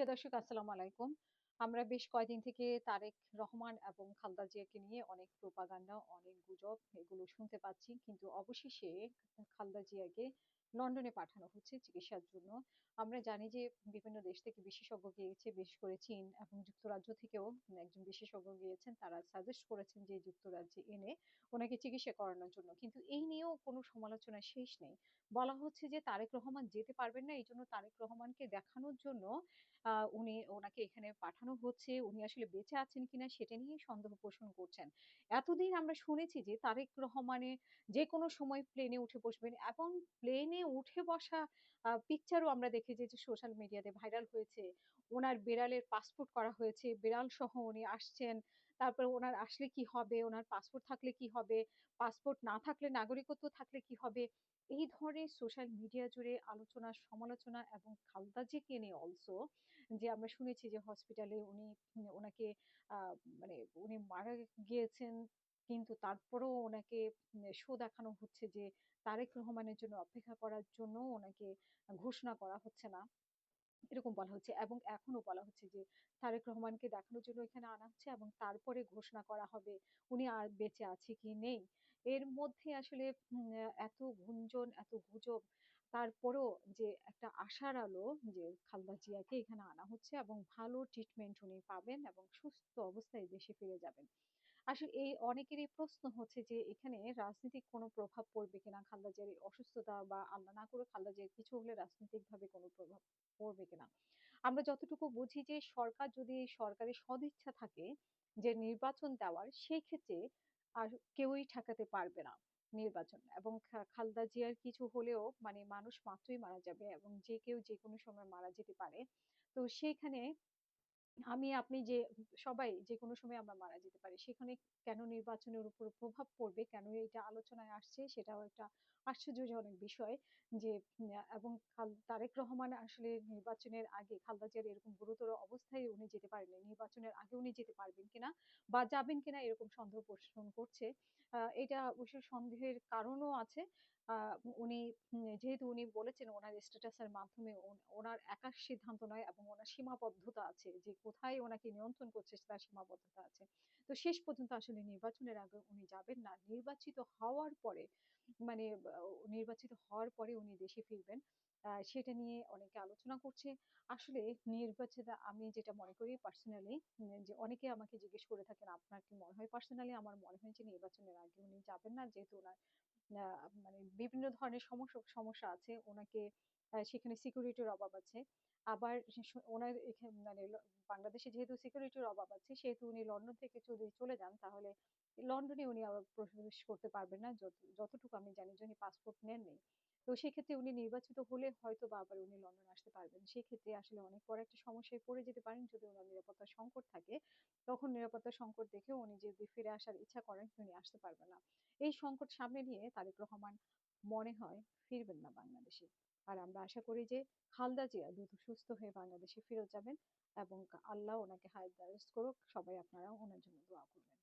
প্রিয় দর্শক আসসালামু আলাইকুম। আমরা বেশ কয়েকদিন থেকে তারেক রহমান এবং খালেদা জিয়াকে নিয়ে অনেক প্রোপাগান্ডা, অনেক গুজব এগুলো শুনতে পাচ্ছি। কিন্তু অবশেষে খালেদা জিয়াকে লন্ডনে পাঠানো হচ্ছে চিকিৎসার জন্য। আমরা জানি যে বিভিন্ন দেশ থেকে বিশেষজ্ঞ গিয়েছে, বিশেষ করে চীন এবং যুক্তরাজ্য থেকেও একজন বিশেষজ্ঞ গিয়েছেন। তারা সাজেস্ট করেছেন যে যুক্তরাজ্যে এনে ওনাকে চিকিৎসা করানোর জন্য। কিন্তু এই নিয়েও কোনো সমালোচনার শেষ নেই। বলা হচ্ছে যে তারেক রহমান যেতে পারবেন না। এইজন্য তারেক রহমানকে দেখানোর জন্য ওনাকে এখানে পাঠানো হচ্ছে। উনি আসলে বেঁচে আছেন কিনা সেটা নিয়েই সন্দেহ পোষণ করছেন। এতদিন আমরা শুনেছি যে তারেক রহমানের যেকোনো সময় প্লেনে উঠে বসবেন এবং প্লেনে উঠে বসা পিকচারও আমরা দেখেছি যে সোশ্যাল মিডিয়াতে ভাইরাল হয়েছে। উনার বিড়ালের পাসপোর্ট করা হয়েছে। বিড়াল সহ উনি আসছেন। তারপরে উনার আসলে কি হবে? উনার পাসপোর্ট থাকলে কি হবে? পাসপোর্ট না থাকলে নাগরিকত্ব থাকলে কি হবে? এই ধরনের সোশ্যাল মিডিয়া জুড়ে আলোচনা, সমালোচনা এবং খালেদা জিকে নিয়ে অলসো যে আমরা শুনেছি যে হসপিটালে উনাকে আ মানে উনি মারা গিয়েছেন। কিন্তু তারপরেও উনাকে শো দেখানো হচ্ছে যে তারেক রহমানের জন্য অপেক্ষা করার জন্য উনাকে ঘোষণা করা হচ্ছে না। এরকম বলা হচ্ছে এবং এখনো বলা হচ্ছে যে তারেক রহমানকে দেখানোর জন্য এখানে আনা হচ্ছে এবং তারপরে ঘোষণা করা হবে উনি আর বেঁচে আছে কি নেই। এর মধ্যে আসলে এত গুঞ্জন, এত গুজব তারপরেও যে একটা আশার আলো যে খালেদা জিয়াকে এখানে আনা হচ্ছে এবং ভালো ট্রিটমেন্ট উনি পাবেন এবং সুস্থ অবস্থায় দেশে ফিরে যাবেন। আসলে এই অনেকেরই প্রশ্ন হচ্ছে যে এখানে রাজনৈতিক কোনো প্রভাব পড়বে কিনা খালেদা জিয়ার এই অসুস্থতা বা আল্লাহ না করে খালেদা জিয়ার কিছু হলে রাজনৈতিকভাবে কোনো প্রভাব পড়বে কিনা? আমরা যতটুকু বুঝি যে সরকার যদি সরকারের সদিচ্ছা থাকে যে নির্বাচন দেওয়ার, সেই ক্ষেত্রে আর কেউই ঠেকাতে পারবে না নির্বাচন। এবং খালেদা জিয়ার কিছু হলেও মানে মানুষ মাত্রই মারা যাবে এবং যে কেউ যেকোনো সময় মারা যেতে পারে। তো সেইখানে আমি আপনি যে সবাই যেকোনো সময় আমরা মারা যেতে পারি। সেখানে কেন নির্বাচনের উপর প্রভাব পড়বে, কেন এটা আলোচনায় আসছে সেটাও একটা আশ্চর্যজনক বিষয়। যে এবং তারেক রহমান আসলে নির্বাচনের আগে খালেদা জিয়ার এরকম গুরুতর অবস্থায় উনি যেতে পারেননি। নির্বাচনের আগে উনি যেতে পারবেন কিনা বা যাবেন কিনা এরকম সন্দেহ পোষণ করছে। এটা অবশ্য সন্দেহের কারণও আছে। আ উনি যেহেতু উনি বলেছেন উনার স্ট্যাটাসের মাধ্যমে ওনার একার সিদ্ধান্ত নয় এবং ওনার সীমাবদ্ধতা আছে যে কোথায় ওনাকে নিয়ন্ত্রণ করছে তার সীমাবদ্ধতা আছে। তো শেষ পর্যন্ত আসলে নির্বাচনের আগে উনি যাবেন না। নির্বাচিত হওয়ার পরে মানে নির্বাচিত হওয়ার পরে উনি দেশে ফিরবেন। সেটা নিয়ে অনেকে আলোচনা করছে। আসলে নির্বাচিত আমি যেটা মনে করি পার্সোনালি যে অনেকে আমাকে জিজ্ঞেস করে থাকেন, "আপনার কি মনে হয়?" পার্সোনালি আমার মনে হয় যে নির্বাচনের আগে উনি যাবেন না। যেহেতু উনার আ মানে বিভিন্ন ধরনের সমস্যা আছে। উনাকে সেখানে সিকিউরিটির অভাব আছে। আবার উনার মানে বাংলাদেশে যেহেতু সিকিউরিটির অভাব আছে, সেহেতু উনি লন্ডন থেকে যদি চলে যান তাহলে লন্ডনে উনি আবার প্রবেশ করতে পারবেন না। যতটুকু আমি জানি যে উনি পাসপোর্ট নেননি। তো সেক্ষেত্রে উনি নির্বাচিত হলে হয়তোবা আবার উনি লন্ডন আসতে পারবেন। সেক্ষেত্রে আসলে অনেক বড় একটা সমস্যায় পড়ে যেতে পারেন যদি উনার নিরাপত্তার সংকট থাকে। তখন নিরাপত্তার সংকট দেখেও উনি যদি ফিরে আসার ইচ্ছা করেন উনি আসতে পারবেন না। এই সংকট সামনে নিয়ে তারেক রহমান মনে হয় ফিরবেন না বাংলাদেশে। আর আমরা আশা করি যে খালেদা জিয়া দ্রুত সুস্থ হয়ে বাংলাদেশে ফেরত যাবেন এবং আল্লাহ ওনাকে হায়াত দারাজ করুক। সবাই আপনারা ওনার জন্য দোয়া করবেন।